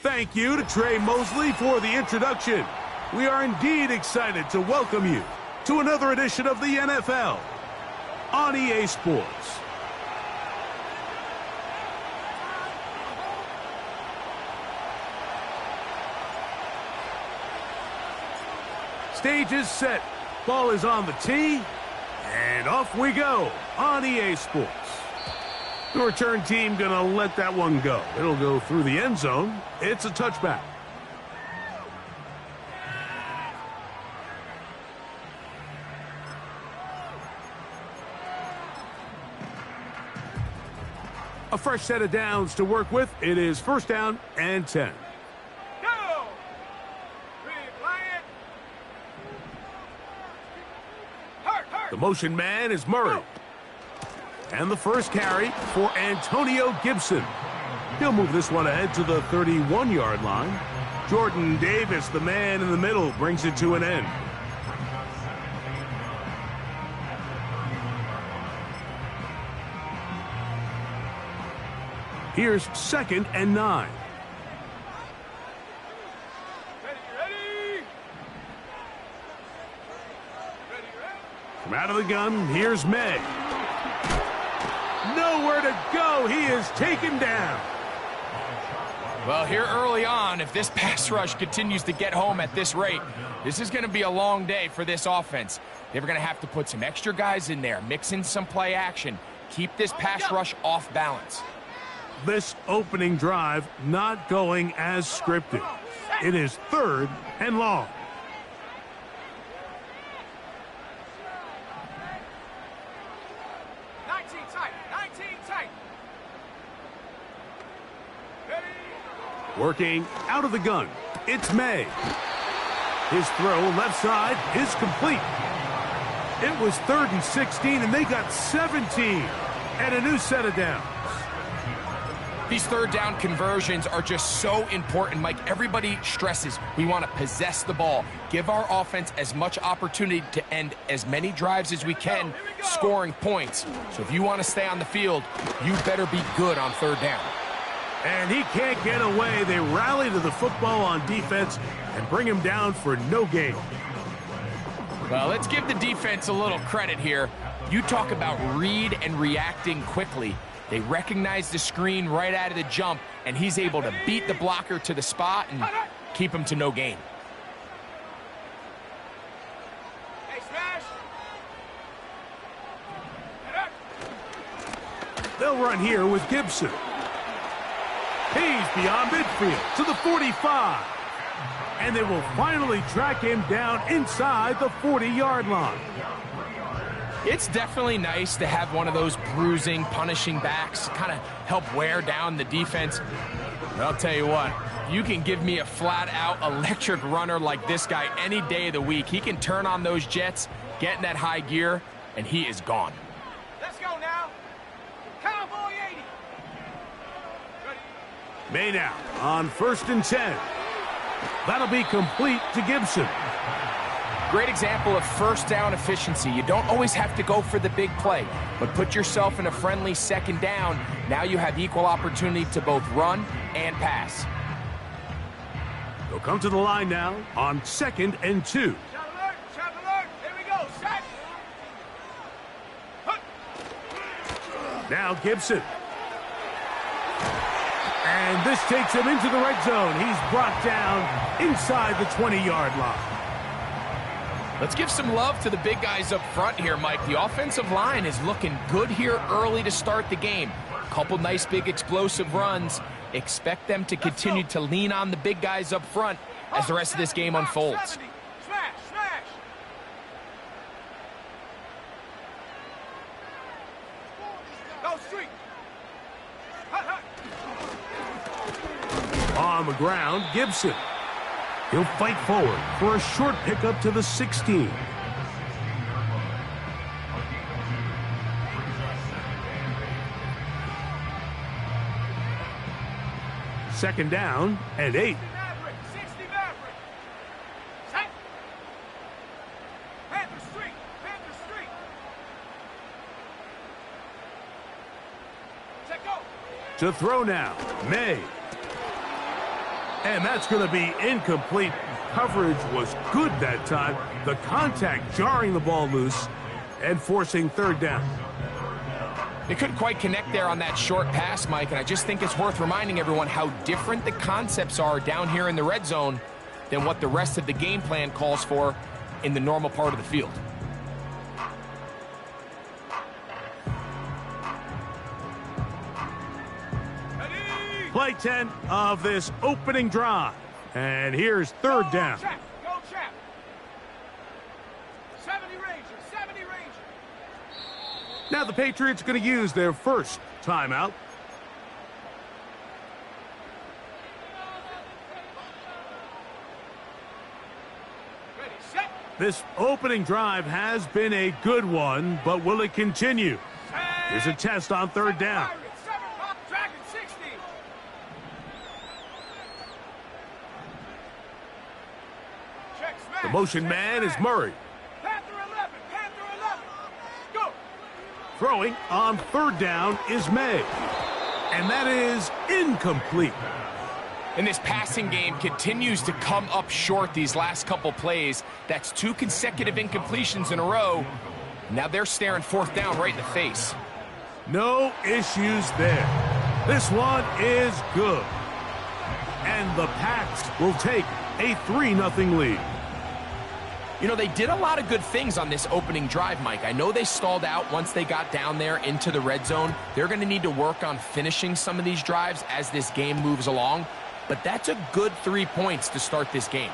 Thank you to Trey Mosley for the introduction. We are indeed excited to welcome you to another edition of the NFL on EA Sports. Stage is set. Ball is on the tee. And off we go on EA Sports. The return team going to let that one go. It'll go through the end zone. It's a touchback. A fresh set of downs to work with. It is first down and 10. Go! The motion man is Murray. And the first carry for Antonio Gibson. He'll move this one ahead to the 31-yard line. Jordan Davis, the man in the middle, brings it to an end. Here's 2nd and 9. From out of the gun, here's May. Nowhere to go. He is taken down. Well, here early on, if this pass rush continues to get home at this rate, this is going to be a long day for this offense. They're going to have to put some extra guys in there, mix in some play action, keep this pass rush off balance. This opening drive not going as scripted. It is 3rd and long. Working out of the gun, it's May. His throw left side is complete. It was 3rd and 16, and they got 17 and a new set of downs. These third down conversions are just so important, Mike. Everybody stresses we want to possess the ball, give our offense as much opportunity to end as many drives as we can, scoring points. So if you want to stay on the field, you better be good on 3rd down. And he can't get away. They rally to the football on defense and bring him down for no gain. Well, let's give the defense a little credit here. You talk about read and reacting quickly. They recognize the screen right out of the jump, and he's able to beat the blocker to the spot and keep him to no gain. They'll run here with Gibson. He's beyond midfield to the 45. And they will finally track him down inside the 40-yard line. It's definitely nice to have one of those bruising, punishing backs kind of help wear down the defense. But I'll tell you what, you can give me a flat-out electric runner like this guy any day of the week. He can turn on those jets, get in that high gear, and he is gone. Let's go now. Cowboy 80. May now on 1st and 10. That'll be complete to Gibson. Great example of first down efficiency. You don't always have to go for the big play, but put yourself in a friendly 2nd down. Now you have equal opportunity to both run and pass. They'll come to the line now on 2nd and 2. Shot alert, shot alert. Here we go, set. Now Gibson. And this takes him into the red zone. He's brought down inside the 20-yard line. Let's give some love to the big guys up front here, Mike. The offensive line is looking good here early to start the game. Couple nice big explosive runs. Expect them to continue to lean on the big guys up front as the rest of this game unfolds. Smash, smash. Go street. Hut, hut. On the ground, Gibson. He'll fight forward for a short pickup to the 16. Second down and 8. 60 Maverick. Set. Panther Street. Panther Street. Set, go. To throw now, May. And that's going to be incomplete. Coverage was good that time. The contact jarring the ball loose and forcing third down. They couldn't quite connect there on that short pass, Mike, and I just think it's worth reminding everyone how different the concepts are down here in the red zone than what the rest of the game plan calls for in the normal part of the field. Play 10 of this opening drive. And here's third down. Go check. 70 Rangers, 70 Rangers. Now the Patriots going to use their first timeout. Ready, set. This opening drive has been a good one, but will it continue? Here's a test on third down. Dragon 60. Check smash. The motion man is Murray. Panther 11, Panther 11. Go. Throwing on third down is May. And that is incomplete. And this passing game continues to come up short these last couple plays. That's 2 consecutive incompletions in a row. Now they're staring fourth down right in the face. No issues there. This one is good. And the Pats will take a 3-0 lead. You know, they did a lot of good things on this opening drive, Mike. I know they stalled out once they got down there into the red zone. They're going to need to work on finishing some of these drives as this game moves along. But that's a good 3 points to start this game.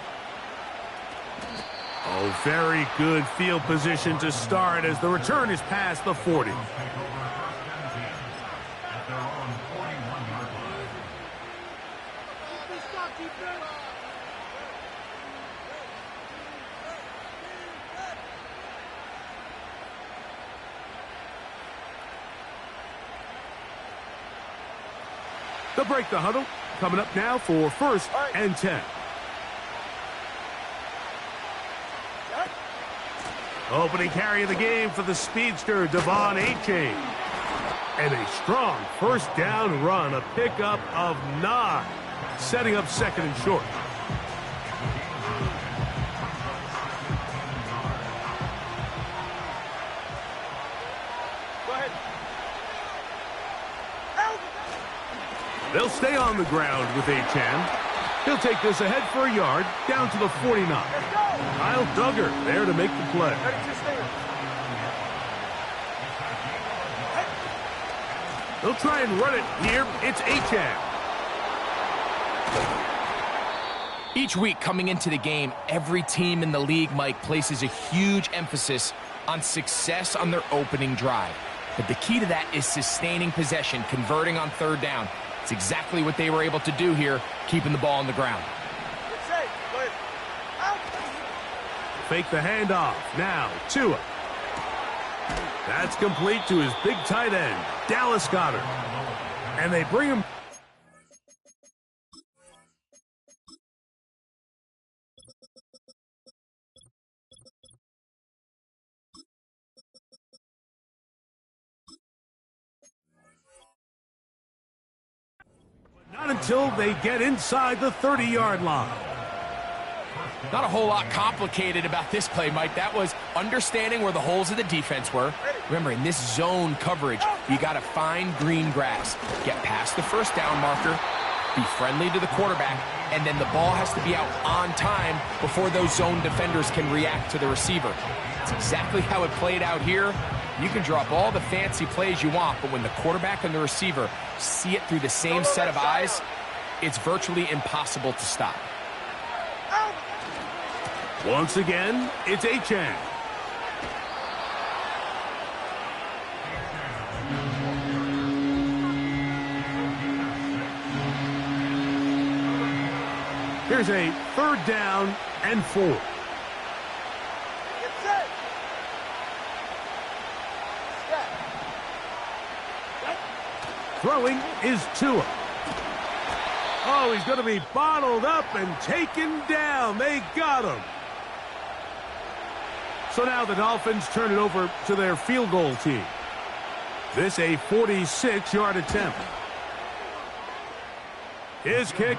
Oh, very good field position to start as the return is past the 40. They'll break the huddle. Coming up now for first and 10. Opening carry of the game for the speedster, Devon A-Chain. And a strong first down run, a pickup of 9, setting up second and short. Go ahead. They'll stay on the ground with A-Chan. He'll take this ahead for a yard, down to the 49. Kyle Duggar there to make the play. They'll try and run it here. It's A-Chan. Each week coming into the game, every team in the league, Mike, places a huge emphasis on success on their opening drive. But the key to that is sustaining possession, converting on third down. It's exactly what they were able to do here, keeping the ball on the ground. Fake the handoff. Now, Tua. That's complete to his big tight end, Dallas Goedert. And they bring him. Not until they get inside the 30-yard line. Not a whole lot complicated about this play, Mike. That was understanding where the holes of the defense were. Remember, in this zone coverage, you got to find green grass. Get past the first down marker, be friendly to the quarterback, and then the ball has to be out on time before those zone defenders can react to the receiver. That's exactly how it played out here. You can drop all the fancy plays you want, but when the quarterback and the receiver see it through the same set of eyes, it's virtually impossible to stop. Once again, it's A-Chan. Here's a third down and 4. Throwing is Tua. Oh, he's going to be bottled up and taken down. They got him. So now the Dolphins turn it over to their field goal team. This a 46-yard attempt. His kick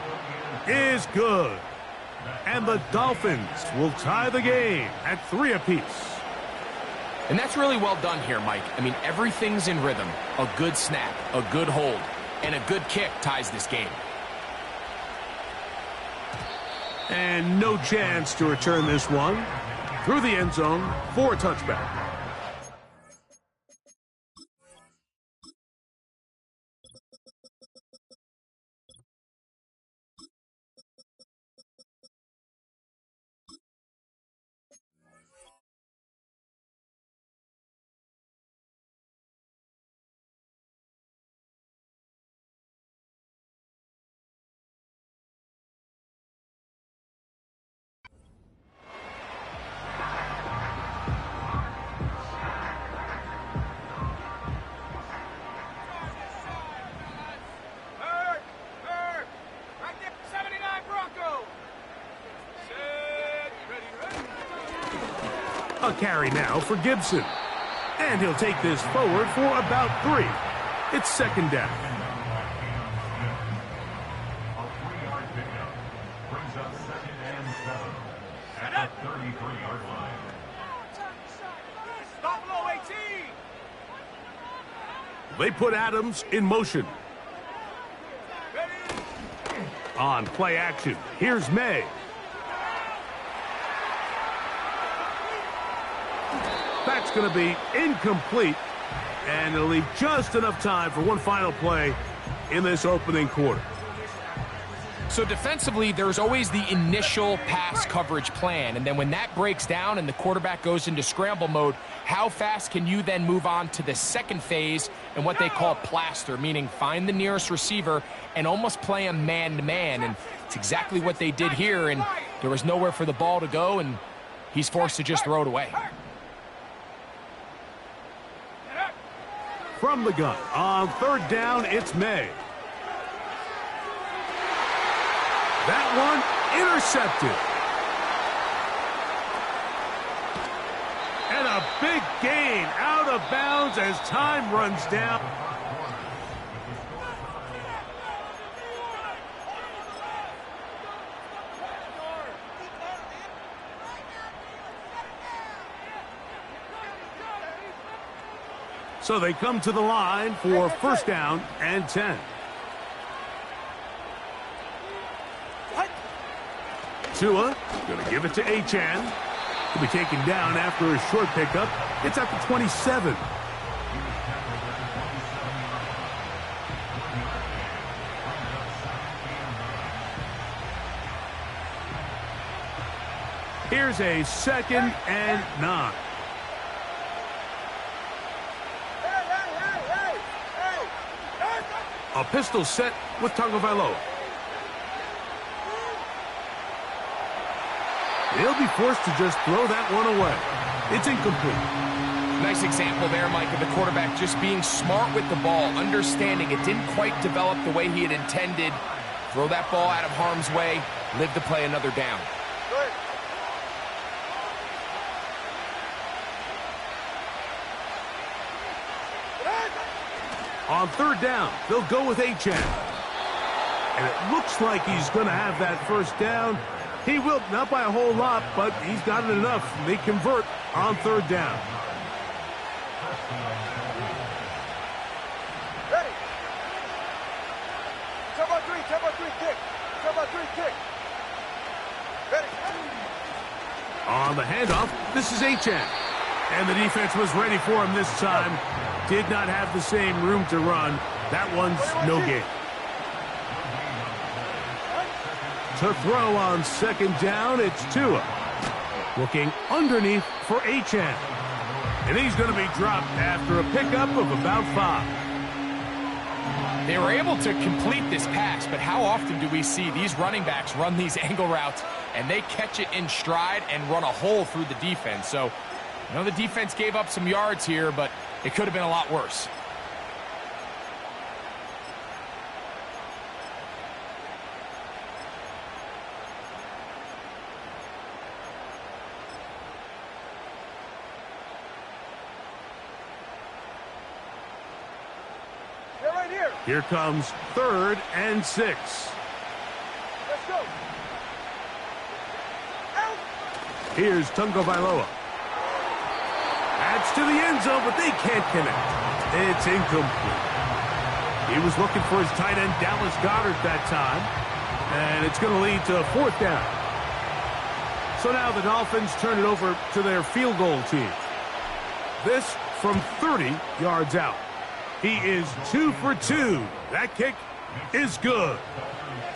is good. And the Dolphins will tie the game at 3 apiece. And that's really well done here, Mike. I mean, everything's in rhythm. A good snap, a good hold, and a good kick ties this game. And no chance to return this one. Through the end zone for a touchback. A carry now for Gibson. And he'll take this forward for about 3. It's second down. A 3-yard pickup brings up 2nd and 7 at the 33-yard line. Stop below 18. They put Adams in motion. Ready? On play action, here's May. That's going to be incomplete, and it'll leave just enough time for one final play in this opening quarter. So defensively, there's always the initial pass coverage plan, and then when that breaks down and the quarterback goes into scramble mode, how fast can you then move on to the second phase and what they call plaster, meaning find the nearest receiver and almost play him man-to-man, and it's exactly what they did here, and there was nowhere for the ball to go, and he's forced to just throw it away. From the gun, on third down, it's May. That one intercepted. And a big gain out of bounds as time runs down. So they come to the line for first down and 10. Tua going to give it to Achane. He'll be taken down after a short pickup. It's at the 27. Here's a 2nd and 9. A pistol set with Tagovailoa. He'll be forced to just throw that one away. It's incomplete. Nice example there, Mike, of the quarterback just being smart with the ball, understanding it didn't quite develop the way he had intended. Throw that ball out of harm's way, live to play another down. Good. On third down, they'll go with Achane. And it looks like he's going to have that first down. He will, not by a whole lot, but he's got it enough. They convert on third down. Ready. Tempo 3, kick. Tempo 3, kick. Ready. On the handoff, this is Achane. And the defense was ready for him this time. Did not have the same room to run. That one's no gain. To throw on second down, it's Tua. Looking underneath for Achane. And he's going to be dropped after a pickup of about 5. They were able to complete this pass, but how often do we see these running backs run these angle routes and they catch it in stride and run a hole through the defense? So, I know the defense gave up some yards here, but it could have been a lot worse. They're right here. Here comes 3rd and 6. Let's go. Out. Here's Tungo Bailoa. That's to the end zone, but they can't connect. It's incomplete. He was looking for his tight end, Dallas Goedert, that time. And it's going to lead to a fourth down. So now the Dolphins turn it over to their field goal team. This from 30 yards out. He is 2 for 2. That kick is good.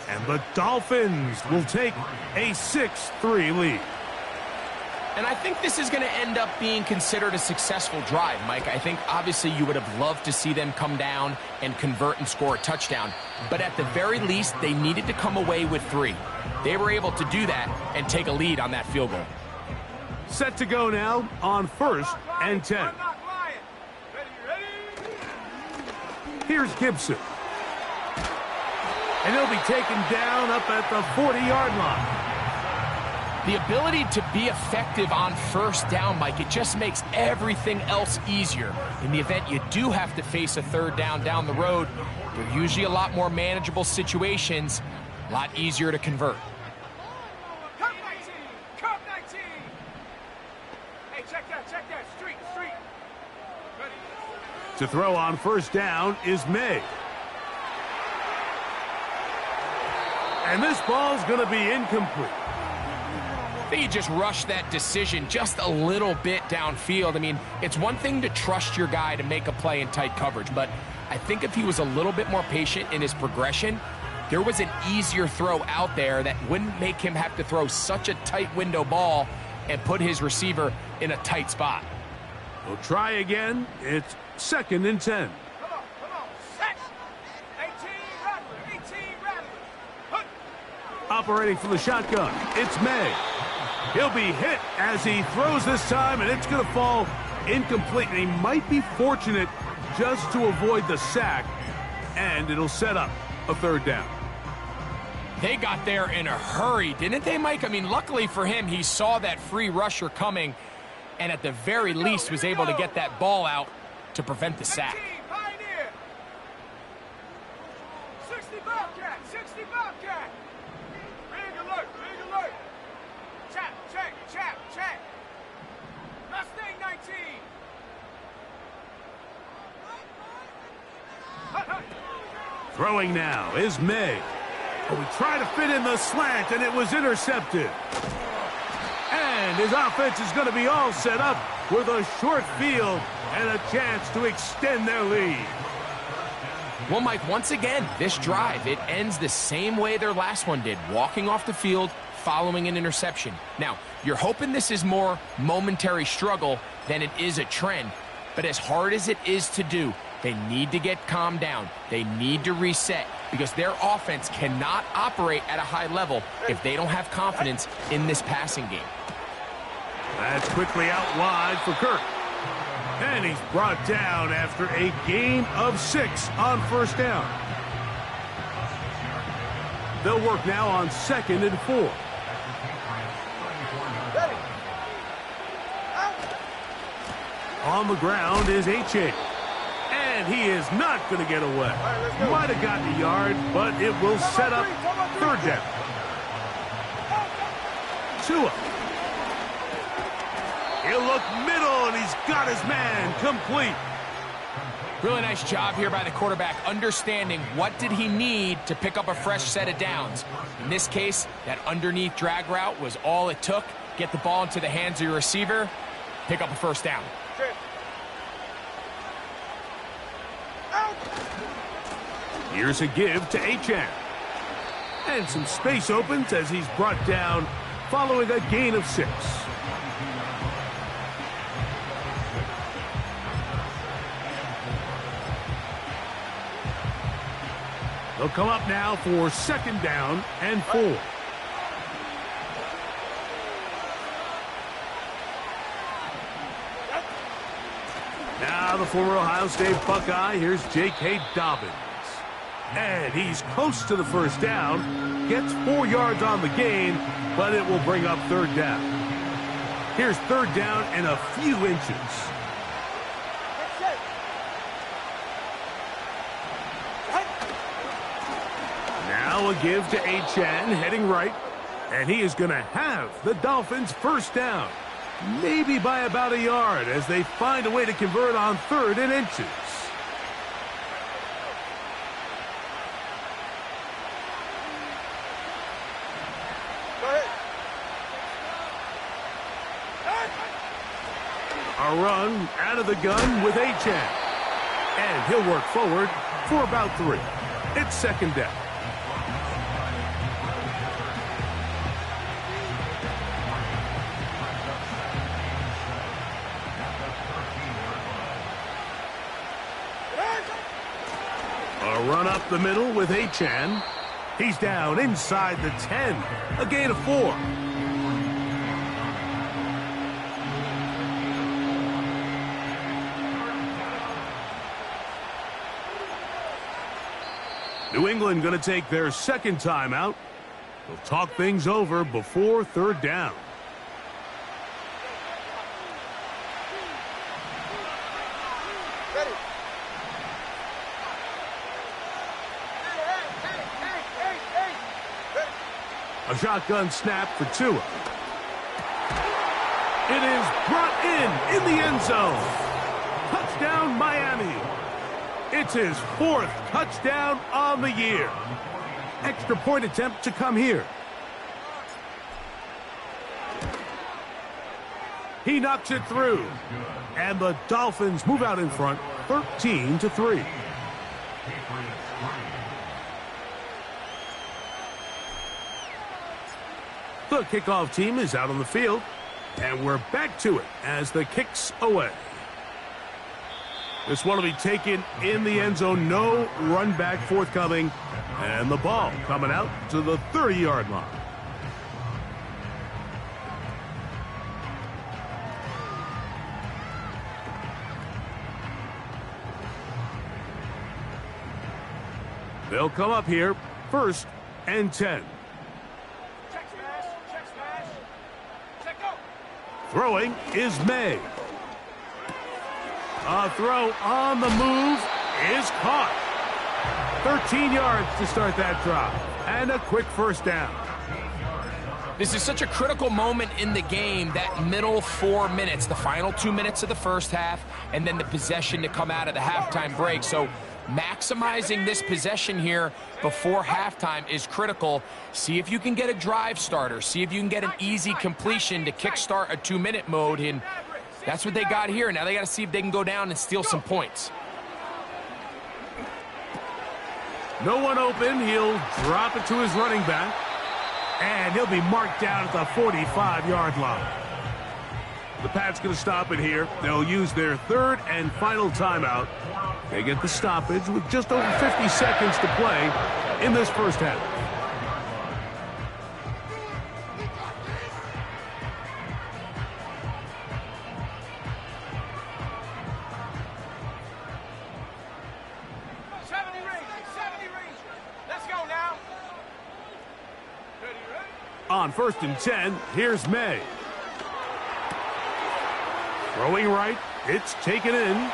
And the Dolphins will take a 6-3 lead. And I think this is going to end up being considered a successful drive, Mike. I think obviously you would have loved to see them come down and convert and score a touchdown. But at the very least, they needed to come away with 3. They were able to do that and take a lead on that field goal. Set to go now on 1st and 10. Here's Gibson. And he'll be taken down up at the 40-yard line. The ability to be effective on first down, Mike, it just makes everything else easier. In the event you do have to face a third down the road, they're usually a lot more manageable situations, a lot easier to convert. Cup 19. Cup 19. Hey, check that. Street. Ready. To throw on first down is May. And this ball's going to be incomplete. I think he just rushed that decision just a little bit downfield. I mean, it's one thing to trust your guy to make a play in tight coverage, but I think if he was a little bit more patient in his progression, there was an easier throw out there that wouldn't make him have to throw such a tight window ball and put his receiver in a tight spot. We'll try again. It's 2nd and 10. Come on. Set. 18 Rattler. Operating from the shotgun, it's May. He'll be hit as he throws this time, and it's going to fall incomplete. And he might be fortunate just to avoid the sack, and it'll set up a third down. They got there in a hurry, didn't they, Mike? I mean, luckily for him, he saw that free rusher coming, and at the very least was able to get that ball out to prevent the sack. 60 Bobcat. Big alert. Check. Mustang 19. Throwing now is May. Oh, he tried to fit in the slant, and it was intercepted. And his offense is going to be all set up with a short field and a chance to extend their lead. Well, Mike, once again, this drive, it ends the same way their last one did, walking off the field, following an interception. Now, you're hoping this is more momentary struggle than it is a trend, but as hard as it is to do, they need to get calmed down. They need to reset because their offense cannot operate at a high level if they don't have confidence in this passing game. That's quickly out wide for Kirk. And he's brought down after a gain of 6 on first down. They'll work now on 2nd and 4. Ready. Out. On the ground is H.A. And he is not going to get away. right, let's go. Might have gotten a yard, but it will set up third down. Tua. He'll look middle, and he's got his man complete. Really nice job here by the quarterback, understanding what did he need to pick up a fresh set of downs. In this case, that underneath drag route was all it took. Get the ball into the hands of your receiver, pick up a first down. Out. Here's a give to Achane. And some space opens as he's brought down following a gain of 6. They'll come up now for 2nd down and 4. Now the former Ohio State Buckeye, here's J.K. Dobbins. And he's close to the first down, gets 4 yards on the gain, but it will bring up third down. Here's third down and a few inches. Now a give to Achan, heading right. And he is going to have the Dolphins first down. Maybe by about a yard as they find a way to convert on 3rd and inches. Go ahead. A run out of the gun with Achan. And he'll work forward for about 3. It's 2nd down. A run up the middle with Achan. He's down inside the 10. A gain of 4. New England going to take their 2nd timeout. They'll talk things over before 3rd down. Ready. A shotgun snap for Tua. It is brought in the end zone. Touchdown, Miami. It's his 4th touchdown on the year. Extra point attempt to come here. He knocks it through. And the Dolphins move out in front, 13-3. The kickoff team is out on the field, and we're back to it as the kick's away. This one will be taken in the end zone. No run back forthcoming, and the ball coming out to the 30-yard line. They'll come up here, 1st and 10. Throwing is May. A throw on the move is caught. 13 yards to start that drive. And a quick first down. This is such a critical moment in the game, that middle 4 minutes, the final 2 minutes of the first half, and then the possession to come out of the halftime break. So maximizing this possession here before halftime is critical. See if you can get a drive starter. See if you can get an easy completion to kickstart a 2-minute mode. And that's what they got here. Now they got to see if they can go down and steal some points. No one open. He'll drop it to his running back. And he'll be marked down at the 45-yard line. The Pats going to stop it here. They'll use their 3rd and final timeout. They get the stoppage with just over 50 seconds to play in this first half. Let's go now. On 1st and 10, here's May. Throwing right, it's taken in.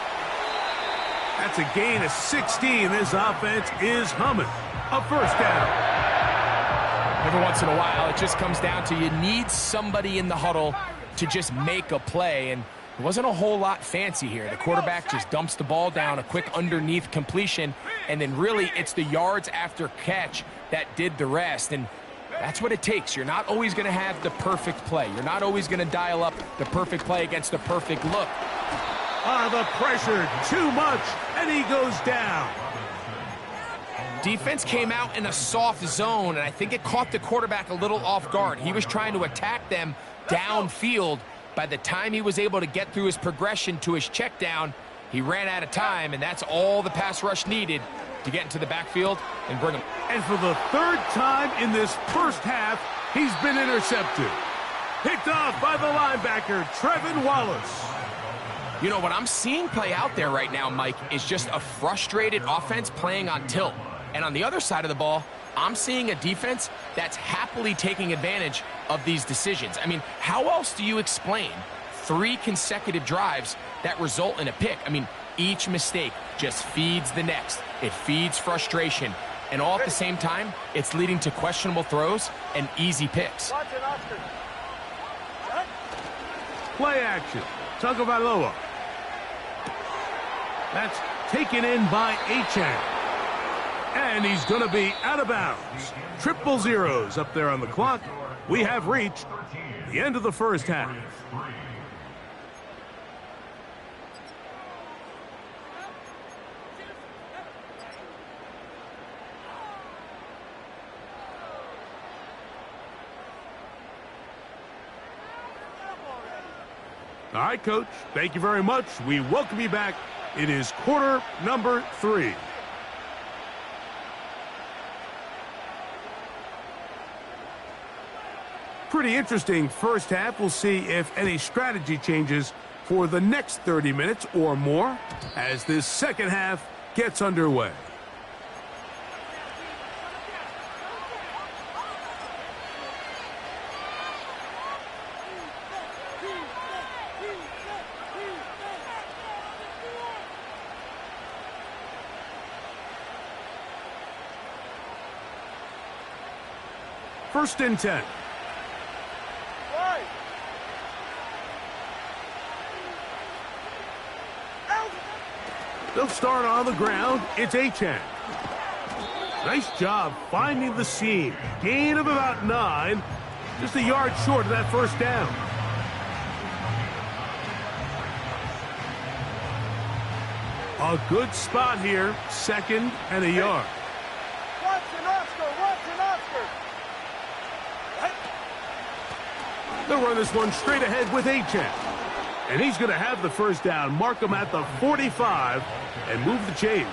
That's a gain of 16. This offense is humming. A first down. Every once in a while, it just comes down to you need somebody in the huddle to just make a play. And it wasn't a whole lot fancy here. The quarterback just dumps the ball down, a quick underneath completion, and then really it's the yards after catch that did the rest. And that's what it takes. You're not always going to have the perfect play. You're not always going to dial up the perfect play against the perfect look. The pressure, too much, and he goes down. Defense came out in a soft zone, and I think it caught the quarterback a little off guard. He was trying to attack them downfield. By the time he was able to get through his progression to his check down, he ran out of time, and that's all the pass rush needed to get into the backfield and bring him. And for the 3rd time in this first half, he's been intercepted. Picked off by the linebacker, Trevin Wallace. You know, what I'm seeing play out there right now, Mike, is just a frustrated offense playing on tilt. And on the other side of the ball, I'm seeing a defense that's happily taking advantage of these decisions. I mean, how else do you explain 3 consecutive drives that result in a pick? I mean, each mistake just feeds the next. It feeds frustration. And all at the same time, it's leading to questionable throws and easy picks. Watch it, Oscar. Set. Play action. Tagovailoa. That's taken in by Achane. And he's going to be out of bounds. Triple zeros up there on the clock. We have reached the end of the first half. All right, Coach. Thank you very much. We welcome you back. It is quarter number 3. Pretty interesting first half. We'll see if any strategy changes for the next 30 minutes or more as this second half gets underway. First and 10. Right. Out. They'll start on the ground. It's Achane. Nice job finding the seam. Gain of about 9. Just a yard short of that first down. A good spot here. Second and a yard. Watson, Oscar. Watson, Oscar. Right. They'll run this one straight ahead with Achane. And he's going to have the first down. Mark him at the 45 and move the chains.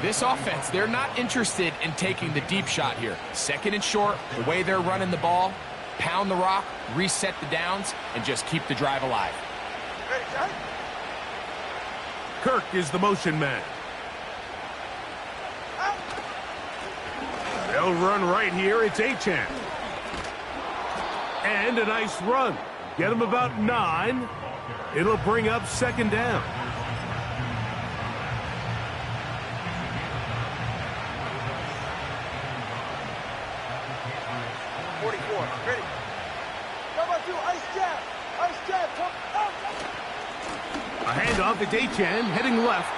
This offense, they're not interested in taking the deep shot here. Second and short, the way they're running the ball, pound the rock, reset the downs, and just keep the drive alive. Ready, set. Kirk is the motion man. Out. They'll run right here. It's Achane. And a nice run. Get him about 9. It'll bring up second down. Ready. Number 2, ice jab. Ice jab. Come out. A handoff. It's Achane heading left.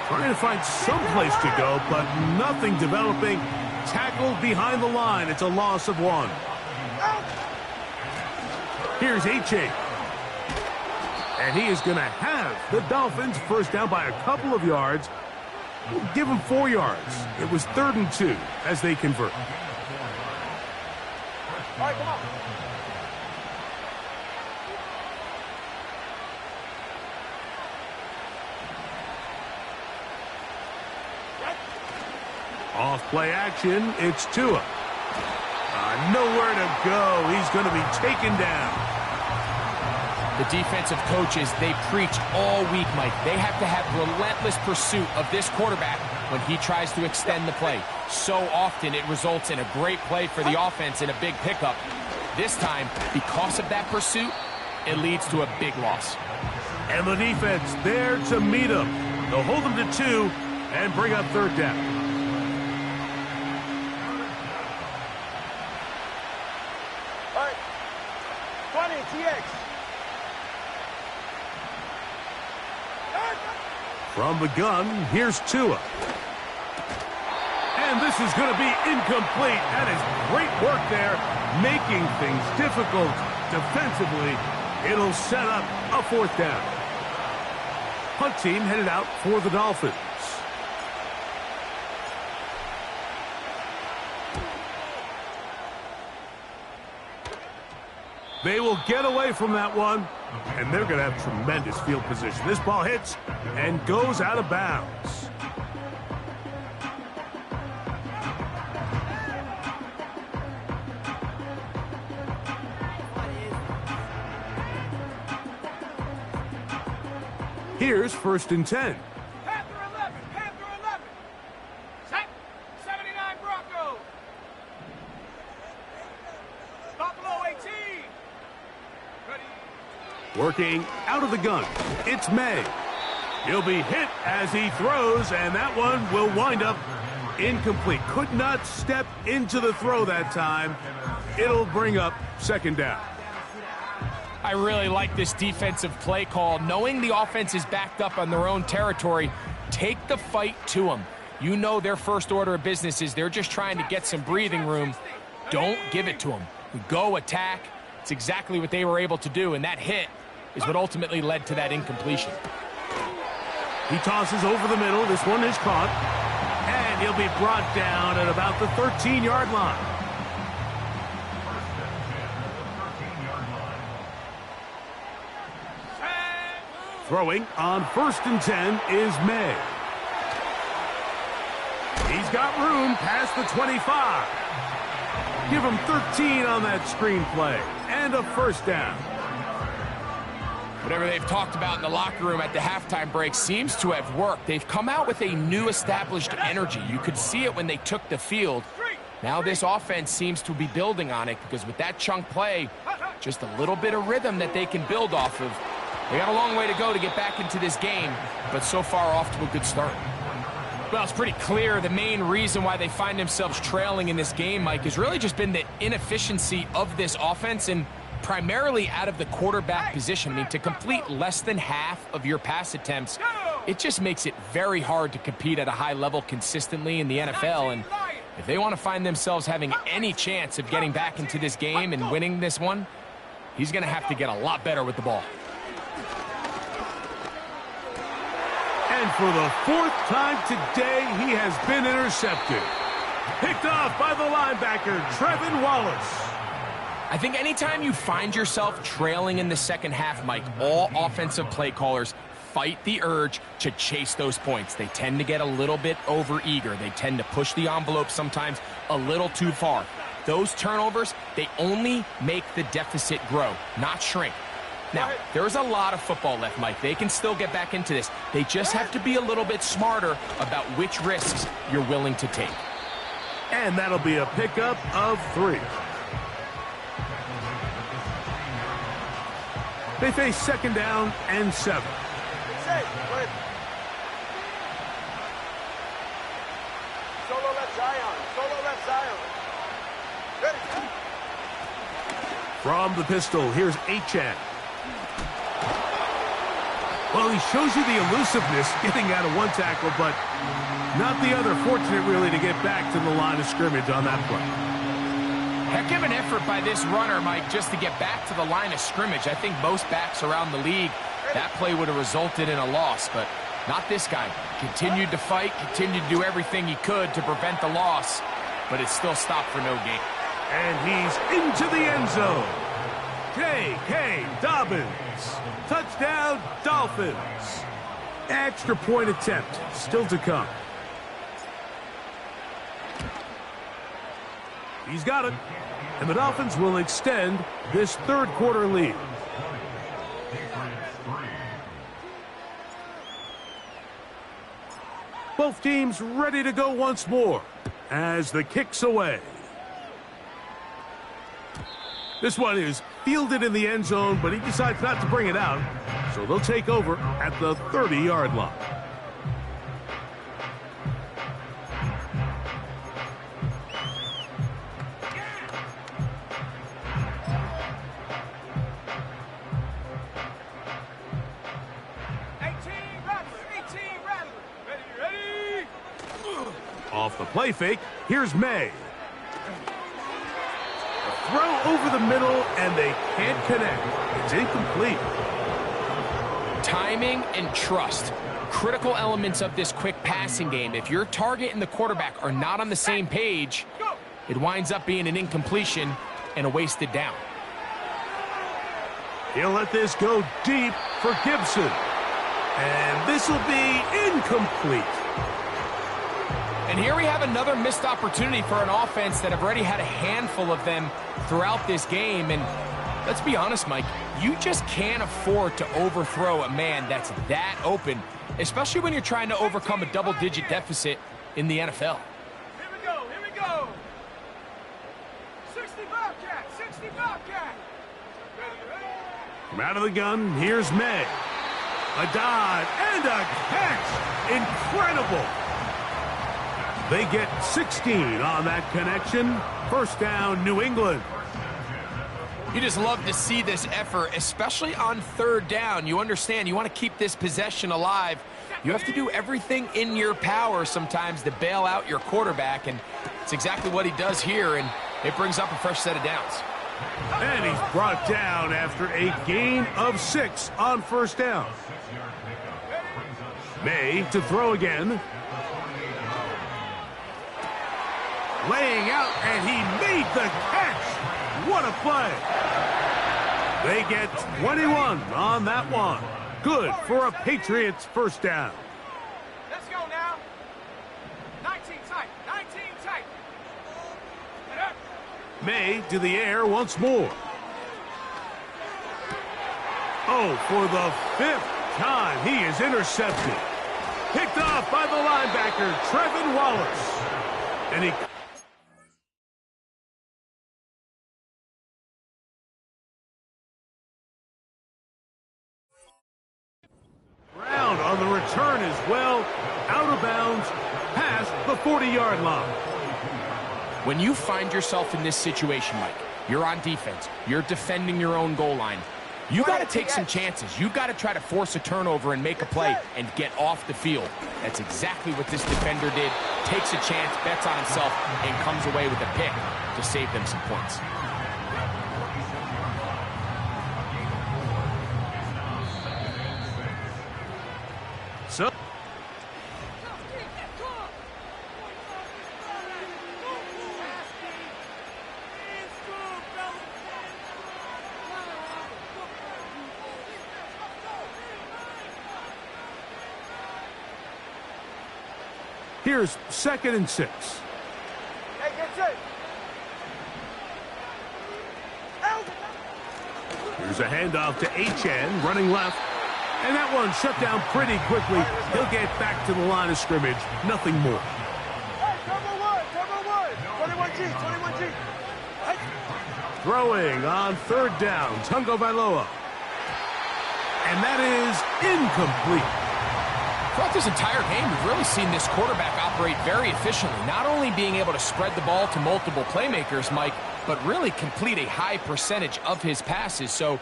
Trying to find some place to go, but nothing developing. Tackled behind the line. It's a loss of 1. Out. Here's Achane. And he is going to have the Dolphins first down by a couple of yards. We'll give him 4 yards. It was 3rd and 2 as they convert. All right, come on. Off play action, it's Tua. Nowhere to go. He's going to be taken down. The defensive coaches, they preach all week, Mike. They have to have relentless pursuit of this quarterback when he tries to extend the play. So often it results in a great play for the offense and a big pickup. This time, because of that pursuit, it leads to a big loss. And the defense there to meet him. They'll hold him to 2 and bring up 3rd down. All right. 20, TX. From the gun, here's Tua. And this is going to be incomplete. That is great work there, making things difficult defensively. It'll set up a 4th down. Punt team headed out for the Dolphins. They will get away from that one, and they're going to have tremendous field position. This ball hits and goes out of bounds. Here's 1st and 10. Panther 11. Panther 11. Set. 79 Broncos. Buffalo 18. Ready. Working out of the gun. It's May. He'll be hit as he throws, and that one will wind up Incomplete. Could not step into the throw that time. It'll bring up second down. I really like this defensive play call. Knowing the offense is backed up on their own territory, take the fight to them. You know their first order of business is they're just trying to get some breathing room. Don't give it to them. Go attack. It's exactly what they were able to do, and that hit is what ultimately led to that incompletion. He tosses over the middle. This one is caught. And he'll be brought down at about the 13-yard line. Throwing on 1st and 10 is May. He's got room past the 25. Give him 13 on that screenplay and a first down. Whatever they've talked about in the locker room at the halftime break seems to have worked. They've come out with a new established energy. You could see it when they took the field. Now this offense seems to be building on it because with that chunk play, just a little bit of rhythm that they can build off of. They got a long way to go to get back into this game, but so far off to a good start. Well, it's pretty clear the main reason why they find themselves trailing in this game, Mike, has really just been the inefficiency of this offense and primarily out of the quarterback position. I mean, to complete less than half of your pass attempts, it just makes it very hard to compete at a high level consistently in the NFL. And if they want to find themselves having any chance of getting back into this game and winning this one, he's going to have to get a lot better with the ball. And for the 4th time today, he has been intercepted. Picked off by the linebacker, Trevin Wallace. I think anytime you find yourself trailing in the second half, Mike, all offensive play callers fight the urge to chase those points. They tend to get a little bit overeager. They tend to push the envelope sometimes a little too far. Those turnovers, they only make the deficit grow, not shrink. Now, there's a lot of football left, Mike. They can still get back into this. They just have to be a little bit smarter about which risks you're willing to take. And that'll be a pickup of 3. They face second down and 7. Solo left Zion. Solo left Zion. Ready. From the pistol, here's Achan. Well, he shows you the elusiveness getting out of one tackle, but not the other. Fortunate, really, to get back to the line of scrimmage on that play. Heck of an effort by this runner, Mike, just to get back to the line of scrimmage. I think most backs around the league, that play would have resulted in a loss, but not this guy. Continued to fight, continued to do everything he could to prevent the loss, but it still stopped for no gain. And he's into the end zone. J.K. Dobbins. Touchdown, Dolphins. Extra point attempt still to come. He's got it. And the Dolphins will extend this 3rd quarter lead. Both teams ready to go once more as the kick's away. This one is fielded in the end zone, but he decides not to bring it out. So they'll take over at the 30-yard line. Off the play fake, here's May. A throw over the middle, and they can't connect. It's incomplete. Timing and trust. Critical elements of this quick passing game. If your target and the quarterback are not on the same page, it winds up being an incompletion and a wasted down. He'll let this go deep for Gibson. And this will be incomplete. And here we have another missed opportunity for an offense that have already had a handful of them throughout this game. And let's be honest, Mike, you just can't afford to overthrow a man that's that open, especially when you're trying to overcome a double-digit deficit in the NFL. Here we go. Here we go. 60 Bobcat. 60 Bobcat. From out of the gun, here's May. A dive and a catch. Incredible. They get 16 on that connection. First down, New England. You just love to see this effort, especially on third down. You understand, you want to keep this possession alive. You have to do everything in your power sometimes to bail out your quarterback, and it's exactly what he does here, and it brings up a fresh set of downs. And he's brought down after a gain of 6 on first down. May to throw again. Laying out, and he made the catch. What a play. They get 21 on that one. Good for a Patriots first down. Let's go now. 19 tight. 19 tight. May to the air once more. Oh, for the 5th time, he is intercepted. Picked off by the linebacker, Trevin Wallace. And he... Brown on the return as well, out of bounds, past the 40-yard line. When you find yourself in this situation, Mike, you're on defense, you're defending your own goal line, you got to take some chances. You got to try to force a turnover and make a play and get off the field. That's exactly what this defender did. Takes a chance, bets on himself, and comes away with a pick to save them some points. So here's 2nd and 6. Hey, get it. Here's a handoff to HN, running left. And that one shut down pretty quickly. He'll get back to the line of scrimmage. Nothing more. Hey, cover one. 21G. Hey. Throwing on third down, Tungo Vailoa. And that is incomplete. Throughout this entire game, we've really seen this quarterback operate very efficiently, not only being able to spread the ball to multiple playmakers, Mike, but really complete a high percentage of his passes. So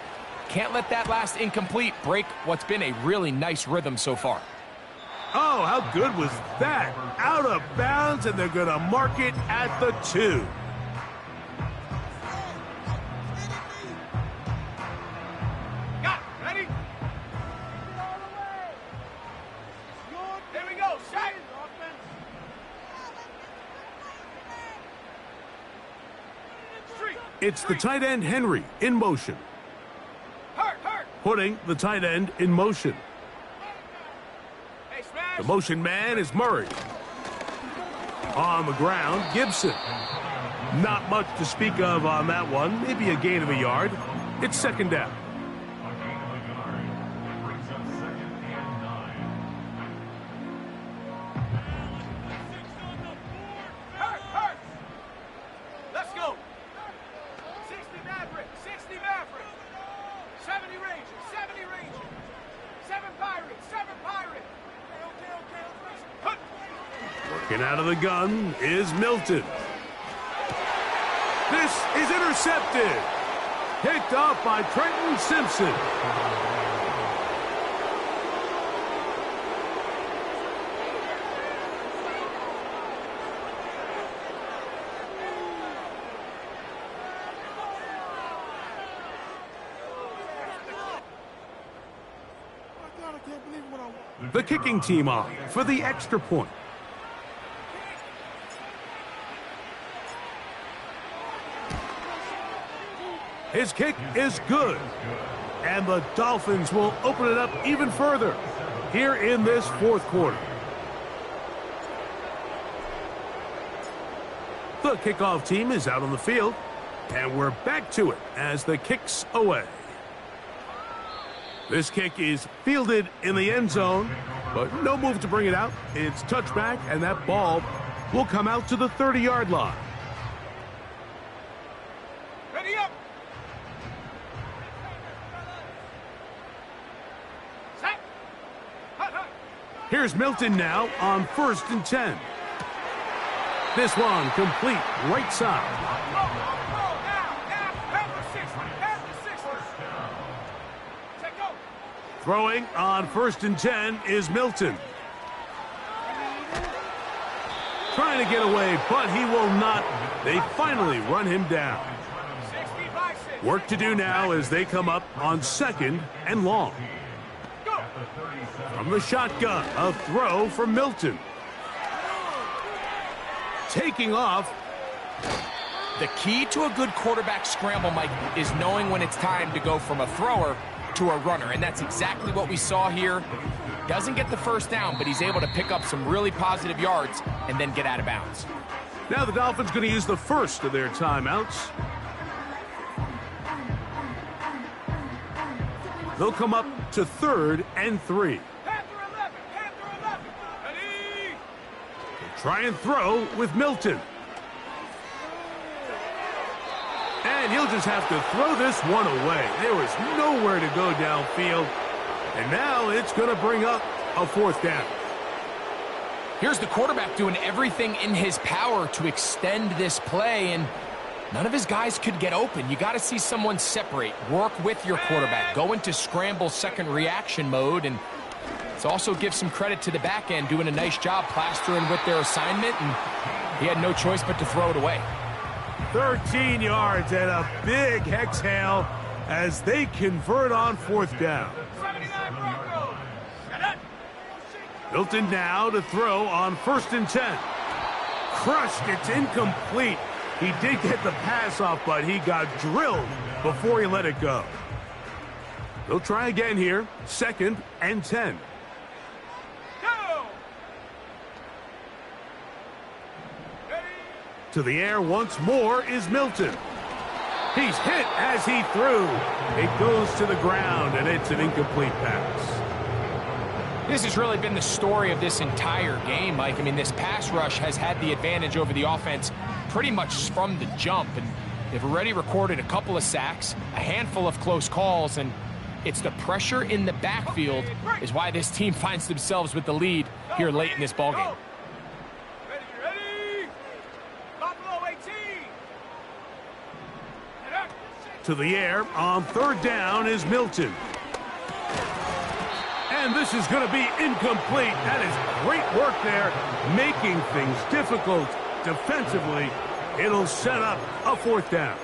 can't let that last incomplete break what's been a really nice rhythm so far. Oh, how good was that? Out of bounds, and they're going to mark it at the 2. Got it. Ready? Here we go. Shot. It's the tight end, Henry, in motion. Hurt. Putting the tight end in motion. Hey, smash. The motion man is Murray. On the ground, Gibson. Not much to speak of on that one. Maybe a gain of a yard. It's 2nd down. A gain of a yard brings up 2nd and 9. Hurt. Let's go. 60 Maverick. 70 Rangers. 7 Pirates. Okay. Working out of the gun is Milton. This is intercepted. Picked off by Trenton Simpson. The kicking team on for the extra point. His kick is good. And the Dolphins will open it up even further here in this 4th quarter. The kickoff team is out on the field. And we're back to it as the kick's away. This kick is fielded in the end zone, but no move to bring it out. It's touchback, and that ball will come out to the 30-yard line. Ready up. Set. Here's Milton now on 1st and 10. This one complete right side. Throwing on 1st and 10 is Milton. Trying to get away, but he will not. They finally run him down. Work to do now as they come up on 2nd and long. From the shotgun, a throw from Milton. Taking off. The key to a good quarterback scramble, Mike, is knowing when it's time to go from a thrower to a runner, and that's exactly what we saw here. Doesn't get the first down, but he's able to pick up some really positive yards and then get out of bounds. Now the Dolphins going to use the first of their timeouts. They'll come up to 3rd and 3. They'll try and throw with Milton. And he'll just have to throw this one away. There was nowhere to go downfield. And now it's going to bring up a 4th down. Here's the quarterback doing everything in his power to extend this play, and none of his guys could get open. You got to see someone separate, work with your quarterback, go into scramble second reaction mode, and it's also give some credit to the back end doing a nice job plastering with their assignment, and he had no choice but to throw it away. 13 yards and a big exhale as they convert on 4th down. Milton now to throw on 1st and 10. Crushed, it's incomplete. He did get the pass off, but he got drilled before he let it go. They'll try again here, 2nd and 10. To the air once more is Milton. He's hit as he threw. It goes to the ground, and it's an incomplete pass. This has really been the story of this entire game, Mike. I mean, this pass rush has had the advantage over the offense pretty much from the jump, and they've already recorded a couple of sacks, a handful of close calls, and it's the pressure in the backfield is why this team finds themselves with the lead here late in this ballgame. To the air on 3rd down is Milton. And this is going to be incomplete. That is great work there, making things difficult defensively. It'll set up a 4th down.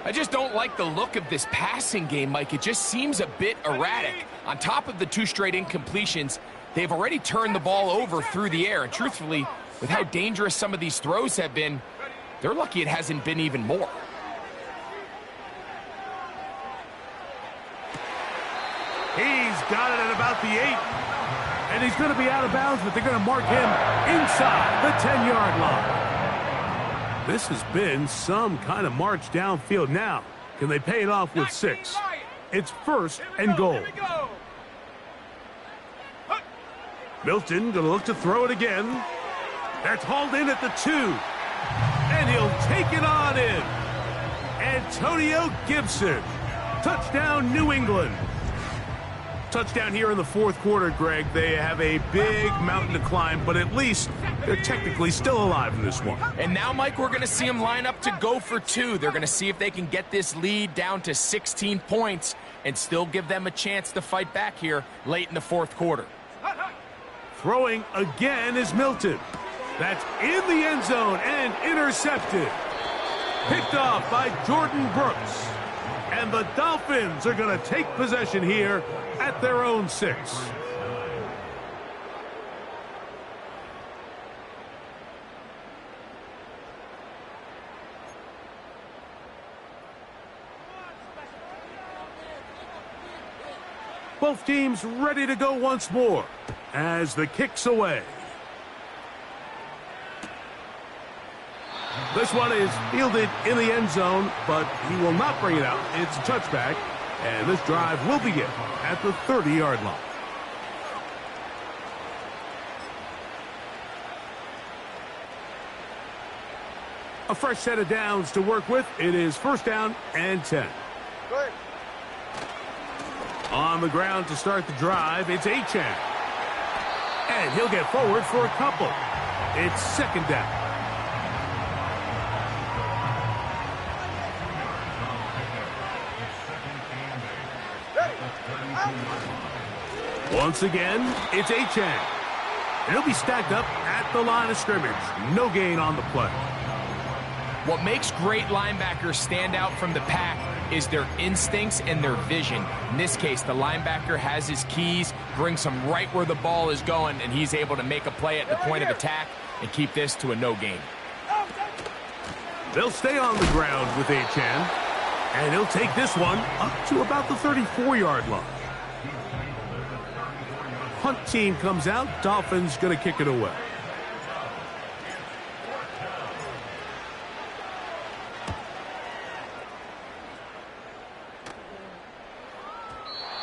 I just don't like the look of this passing game, Mike. It just seems a bit erratic. On top of the 2 straight incompletions, they've already turned the ball over through the air. And truthfully, with how dangerous some of these throws have been, they're lucky it hasn't been even more. He's got it at about the 8. And he's going to be out of bounds, but they're going to mark him inside the 10-yard line. This has been some kind of march downfield. Now, can they pay it off with 6? It's 1st and goal. Milton going to look to throw it again. That's hauled in at the 2. And he'll take it on in. Antonio Gibson. Touchdown, New England. Touchdown here in the 4th quarter, Greg. They have a big mountain to climb, but at least they're technically still alive in this one. And now, Mike, we're going to see them line up to go for 2. They're going to see if they can get this lead down to 16 points and still give them a chance to fight back here late in the 4th quarter. Throwing again is Milton. That's in the end zone and intercepted. Picked off by Jordan Brooks. And the Dolphins are going to take possession here at their own 6. Both teams ready to go once more as the kick's away. This one is fielded in the end zone, but he will not bring it out. It's a touchback, and this drive will begin at the 30-yard line. A fresh set of downs to work with. It is 1st down and 10. Good. On the ground to start the drive, it's Achane. And he'll get forward for a couple. It's second down. Once again, it's Achane. And he'll be stacked up at the line of scrimmage. No gain on the play. What makes great linebackers stand out from the pack is their instincts and their vision. In this case, the linebacker has his keys, brings him right where the ball is going, and he's able to make a play at the point of attack and keep this to a no gain. They'll stay on the ground with Achane, and he'll take this one up to about the 34-yard line. Punt team comes out. Dolphins going to kick it away.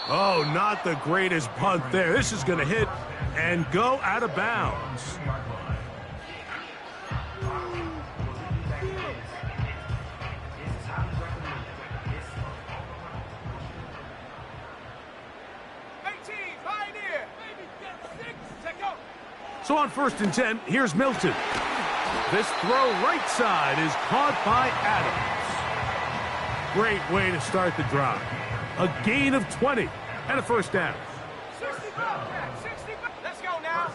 Oh, not the greatest punt there. This is going to hit and go out of bounds. So on 1st and 10, here's Milton. This throw right side is caught by Adams. Great way to start the drive. A gain of 20 and a first down. 65, let's go now.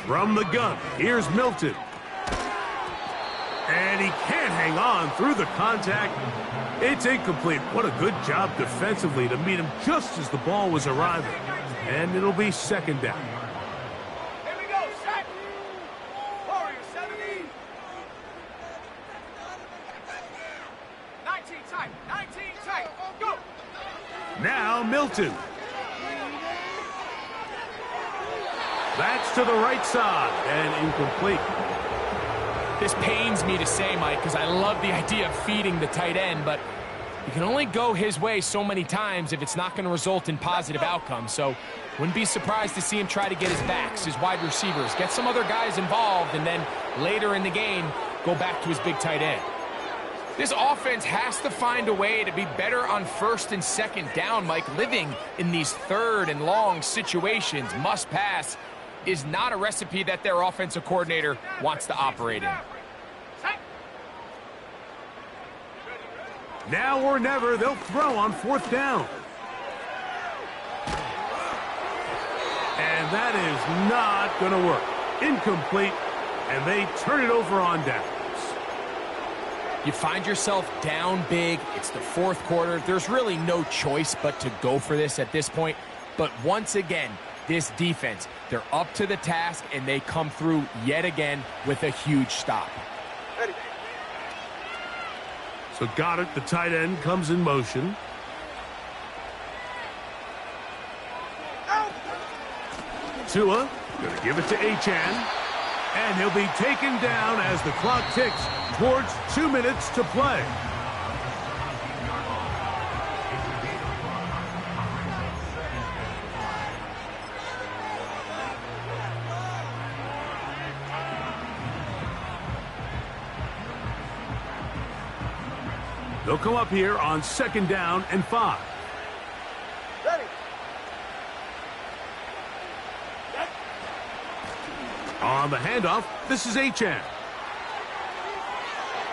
From the gun, here's Milton. And he can't hang on through the contact. It's incomplete. What a good job defensively to meet him just as the ball was arriving. And it'll be second down. Here we go, set. Warrior 70. 19 tight, 19 tight. Go. Now Milton. That's to the right side and incomplete. This pains me to say, Mike, because I love the idea of feeding the tight end, but you can only go his way so many times if it's not going to result in positive outcomes. So wouldn't be surprised to see him try to get his backs, his wide receivers, get some other guys involved, and then later in the game, go back to his big tight end. This offense has to find a way to be better on 1st and 2nd down, Mike. Living in these 3rd and long situations, must pass, is not a recipe that their offensive coordinator wants to operate in. Now or never, they'll throw on 4th down. And that is not going to work. Incomplete, and they turn it over on downs. You find yourself down big. It's the 4th quarter. There's really no choice but to go for this at this point. But once again, this defense, they're up to the task, and they come through yet again with a huge stop. Ready. So Goddard, the tight end, comes in motion. Tua, going to give it to Achane. And he'll be taken down as the clock ticks towards 2 minutes to play. They'll come up here on 2nd down and 5. Ready. On the handoff, this is Achane.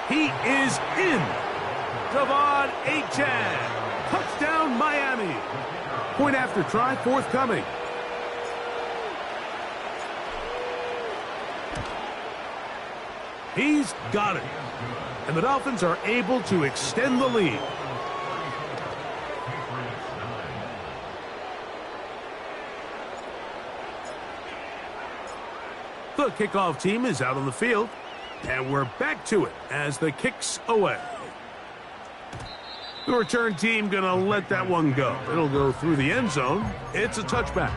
He is in. Devon Achane. Touchdown, Miami. Point after try forthcoming. He's got it. And the Dolphins are able to extend the lead. The kickoff team is out on the field, and we're back to it as the kick's away. The return team going to let that one go. It'll go through the end zone. It's a touchback.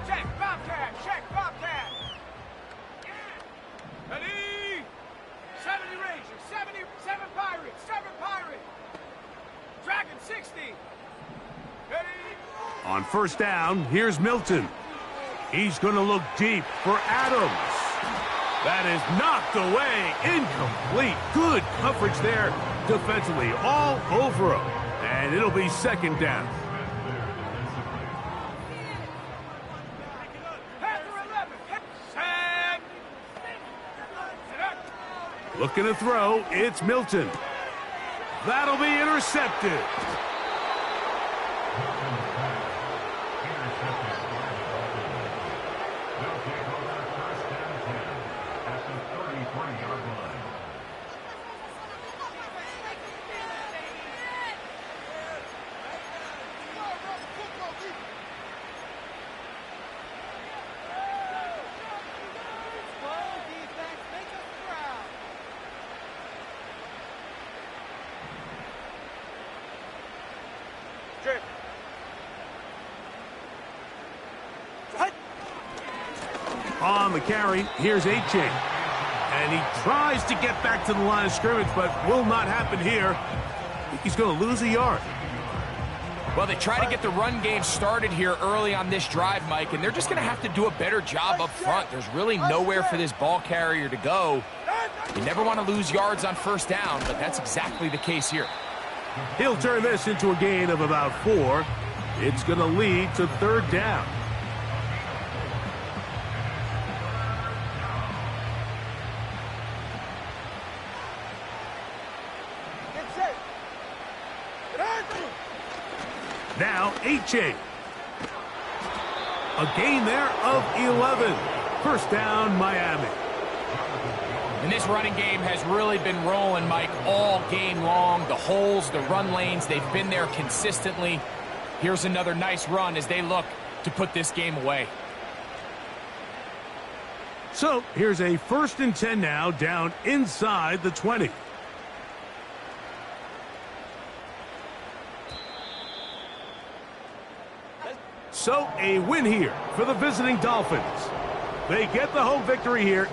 Check, Bobcat, check, Bobcat. Ready? 70 Rangers, 77 Pirates, 7 Pirates. Dragon 60. Ready? On 1st down, here's Milton. He's going to look deep for Adams. That is knocked away. Incomplete. Good coverage there defensively. All over him. And it'll be second down. Looking to throw. It's Milton. That'll be intercepted. On the carry, here's A-Chain. And he tries to get back to the line of scrimmage, but will not happen here. I think he's going to lose a yard. Well, they try to get the run game started here early on this drive, Mike, and they're just going to have to do a better job up front. There's really nowhere for this ball carrier to go. You never want to lose yards on first down, but that's exactly the case here. He'll turn this into a gain of about 4. It's going to lead to third down. Now, A-Chain. A gain there of 11. First down, Miami. And this running game has really been rolling, Mike, all game long. The holes, the run lanes, they've been there consistently. Here's another nice run as they look to put this game away. So, here's a 1st and 10 now, down inside the 20. So, a win here for the visiting Dolphins. They get the home victory here.